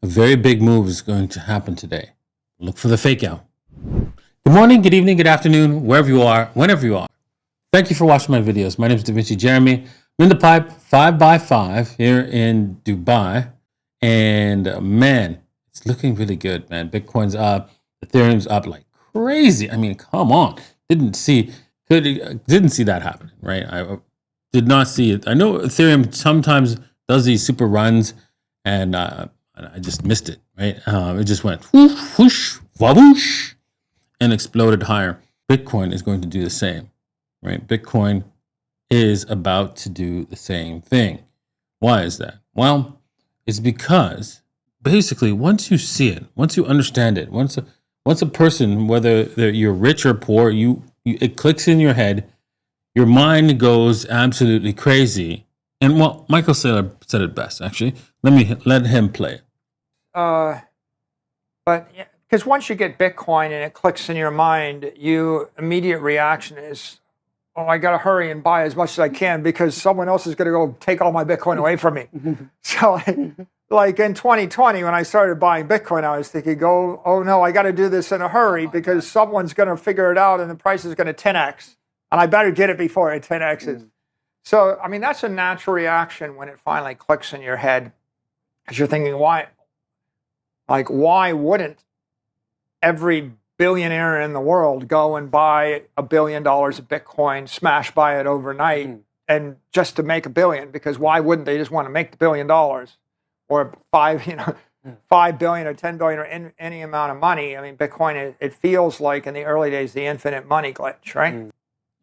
A very big move is going to happen today. Look for the fake out. Good morning, good evening, good afternoon, wherever you are, whenever you are. Thank you for watching my videos. My name is Da Vinci Jeremy. I'm in the pipe 5x5 here in Dubai. And man, it's looking really good, man. Bitcoin's up, Ethereum's up like crazy. I mean, come on. Didn't see that happening, right? I did not see it. I know Ethereum sometimes does these super runs, and I just missed it, right? It just went whoosh, whoosh, whoosh, and exploded higher. Bitcoin is going to do the same, right? Bitcoin is about to do the same thing. Why is that? Well, it's because basically once you see it, once you understand it, once a person, whether you're rich or poor, it clicks in your head, your mind goes absolutely crazy. And well, Michael Saylor said it best, actually. Let him play it. But because once you get Bitcoin and it clicks in your mind, your immediate reaction is, oh, I got to hurry and buy as much as I can because someone else is going to go take all my Bitcoin away from me. So like in 2020, when I started buying Bitcoin, I was thinking, oh no, I got to do this in a hurry because someone's going to figure it out and the price is going to 10x. And I better get it before it 10x's. So, I mean, that's a natural reaction when it finally clicks in your head. Because you're thinking, why wouldn't every billionaire in the world go and buy $1 billion of Bitcoin, smash buy it overnight, and just to make $1 billion? Because why wouldn't they just want to make the $1 billion, or $5 billion or $10 billion or any amount of money? I mean, Bitcoin, it feels like in the early days the infinite money glitch, right?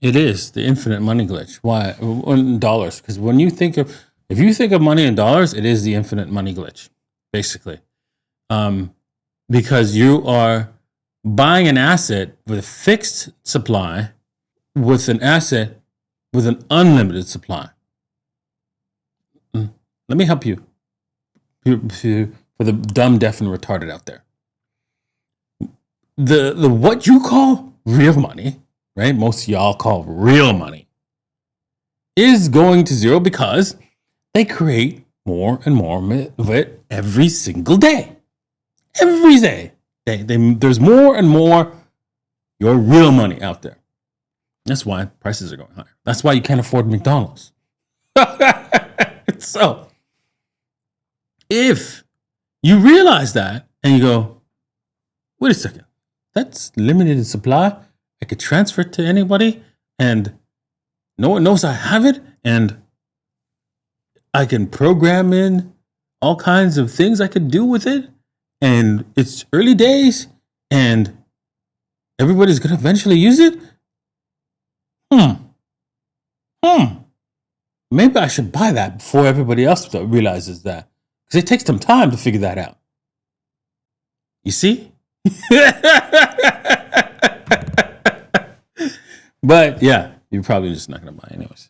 It is the infinite money glitch. Why? In dollars, because if you think of money in dollars, it is the infinite money glitch, basically, because you are buying an asset with a fixed supply with an asset with an unlimited supply. Let me help you for the dumb, deaf, and retarded out there. The what you call real money, right? Most of y'all call real money, is going to zero because they create more and more of it every single day. Every day. There's more and more your real money out there. That's why prices are going higher. That's why you can't afford McDonald's. So, if you realize that and you go, wait a second, that's limited in supply. I could transfer it to anybody and no one knows I have it, and I can program in all kinds of things I could do with it. And it's early days, and everybody's going to eventually use it. Maybe I should buy that before everybody else realizes that, because it takes some time to figure that out. You see? But yeah, you're probably just not going to buy anyways.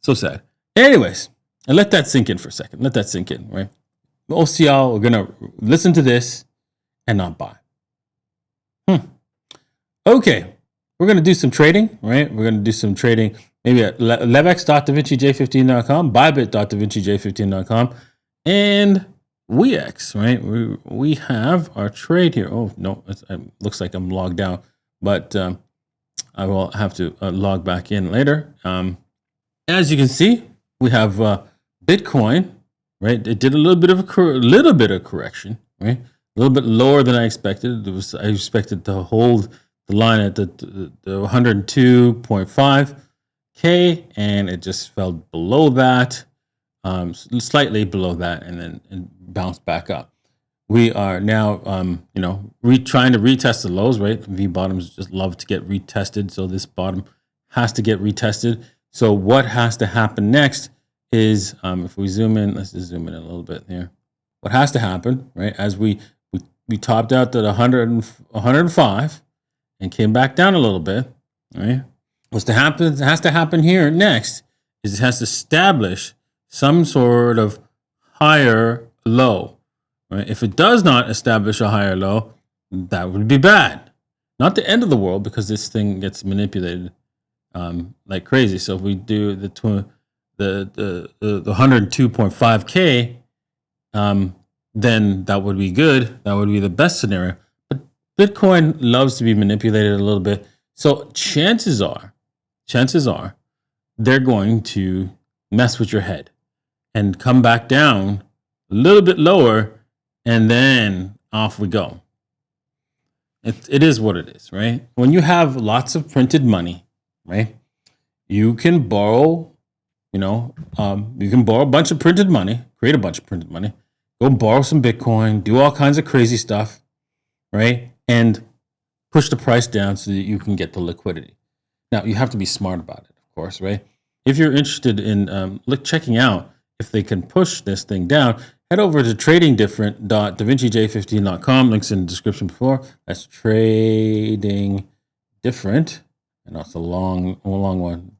So sad. Anyways, and let that sink in for a second. Let that sink in, right? Most of y'all are going to listen to this and not buy. Okay. We're going to do some trading, right? We're going to do some trading maybe at levex.davincij15.com, bybit.davincij15.com, and WEEX, right? We have our trade here. Oh, no, it looks like I'm logged out, but I will have to log back in later. As you can see, we have Bitcoin. Right, it did a little bit of correction, right? A little bit lower than I expected. I expected to hold the line at the 102.5K, and it just fell below that, slightly below that, and then bounced back up. We are now, trying to retest the lows, right? V bottoms just love to get retested, so this bottom has to get retested. So what has to happen next is, if we zoom in, let's just zoom in a little bit here. What has to happen, right? As we topped out at 105 and came back down a little bit, right? Has to happen here next is it has to establish some sort of higher low, right? If it does not establish a higher low, that would be bad. Not the end of the world, because this thing gets manipulated like crazy. So if we do the 102.5K, then that would be good. That would be the best scenario. But Bitcoin loves to be manipulated a little bit. So chances are they're going to mess with your head and come back down a little bit lower, and then off we go. It is what it is, right? When you have lots of printed money, right, you can borrow, you can borrow a bunch of printed money, create a bunch of printed money, go borrow some Bitcoin, do all kinds of crazy stuff, right, and push the price down so that you can get the liquidity. Now, you have to be smart about it, of course, right? If you're interested in checking out if they can push this thing down, head over to tradingdifferent.davincij15.com. Links in the description below. That's trading different, and that's a long one.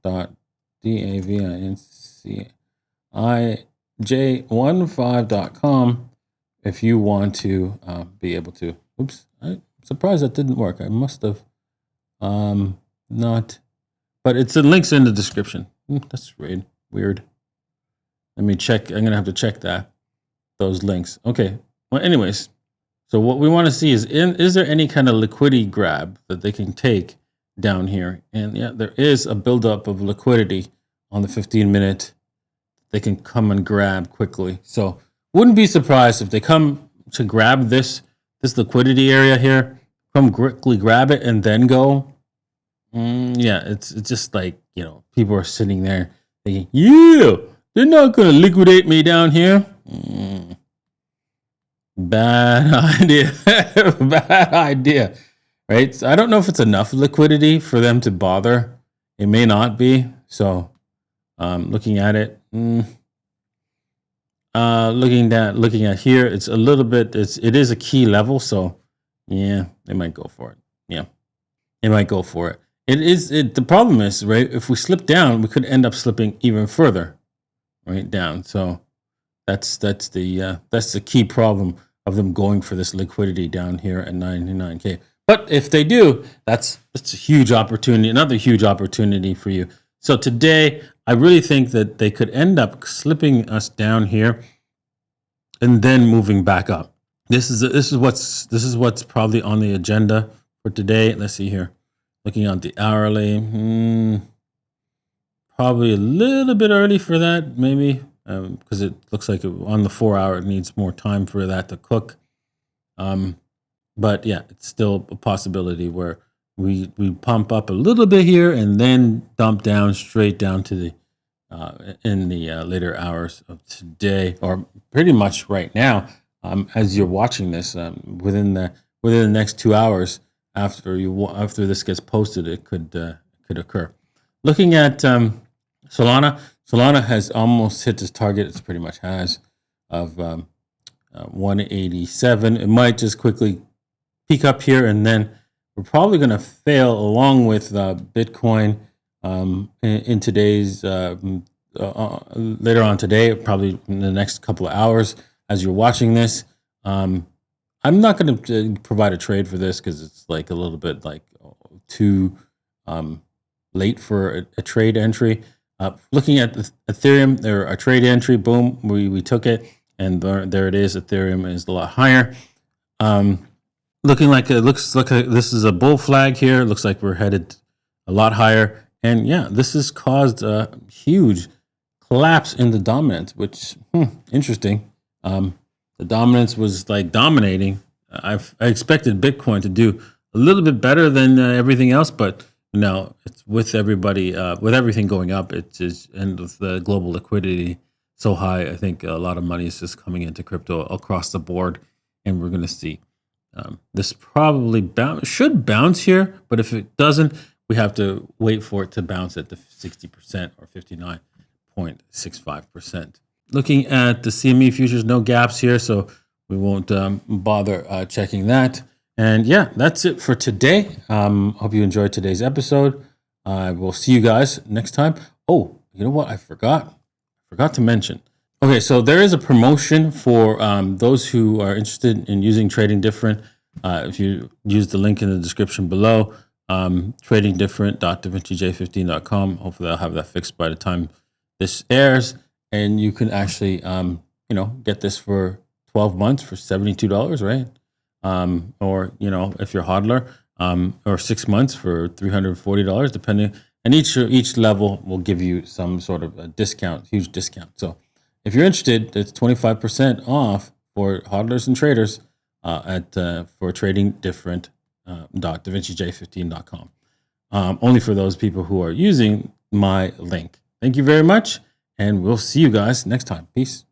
DAVINCIJ15.com. If you want to be able to. Oops, I'm surprised that didn't work. I must have not. But it's the links in the description. That's weird. Let me check. I'm gonna have to check those links. Okay. Well, anyways, so what we want to see is there any kind of liquidity grab that they can take down here? And yeah, there is a buildup of liquidity on the 15-minute. They can come and grab quickly. So wouldn't be surprised if they come to grab this liquidity area here, come quickly grab it and then go. Yeah, it's just like, people are sitting there thinking, yeah, they're not going to liquidate me down here. Bad idea. Bad idea, right? So I don't know if it's enough liquidity for them to bother. It may not be. So looking at it, looking at here, it's a little bit, it is a key level. So yeah, they might go for it. Yeah, they might go for it. The problem is, right, if we slip down, we could end up slipping even further, right, down. So that's the key problem of them going for this liquidity down here at 99K. But if they do, that's a huge opportunity, another huge opportunity for you. So today, I really think that they could end up slipping us down here and then moving back up. This is what's probably on the agenda for today. Let's see here. Looking at the hourly, probably a little bit early for that, maybe, because it looks like on the 4 hour, it needs more time for that to cook. But yeah, it's still a possibility where we pump up a little bit here and then dump down straight down to the in the later hours of today, or pretty much right now, as you're watching this, within the next 2 hours. After this gets posted, it could occur. Looking at Solana has almost hit its target. It's pretty much has of 187. It might just quickly peak up here, and then we're probably going to fail along with Bitcoin in today's later on today, probably in the next couple of hours as you're watching this. I'm not going to provide a trade for this because it's like a little bit like too late for a trade entry. Looking at Ethereum, there a trade entry. Boom, we took it, and there it is. Ethereum is a lot higher. Looking like this is a bull flag here. It looks like we're headed a lot higher, and yeah, this has caused a huge collapse in the dominance, which interesting. The dominance was like dominating. I expected Bitcoin to do a little bit better than everything else, but no, it's with everybody, with everything going up. It's just, and with the global liquidity so high, I think a lot of money is just coming into crypto across the board, and we're going to see this probably should bounce here, but if it doesn't, we have to wait for it to bounce at the 60% or 59.65%. Looking at the CME futures, no gaps here, so we won't bother checking that. And yeah, that's it for today. Hope you enjoyed today's episode. I will see you guys next time. Oh, you know what? I forgot to mention. Okay, so there is a promotion for those who are interested in using Trading Different. If you use the link in the description below, tradingdifferent.davincij15.com. Hopefully I'll have that fixed by the time this airs. And you can actually, get this for 12 months for $72, right? Or, you know, if you're a hodler, or 6 months for $340, depending. And each level will give you some sort of a discount, huge discount. So if you're interested, it's 25% off for hodlers and traders for trading different .davincij15.com. Only for those people who are using my link. Thank you very much, and we'll see you guys next time. Peace.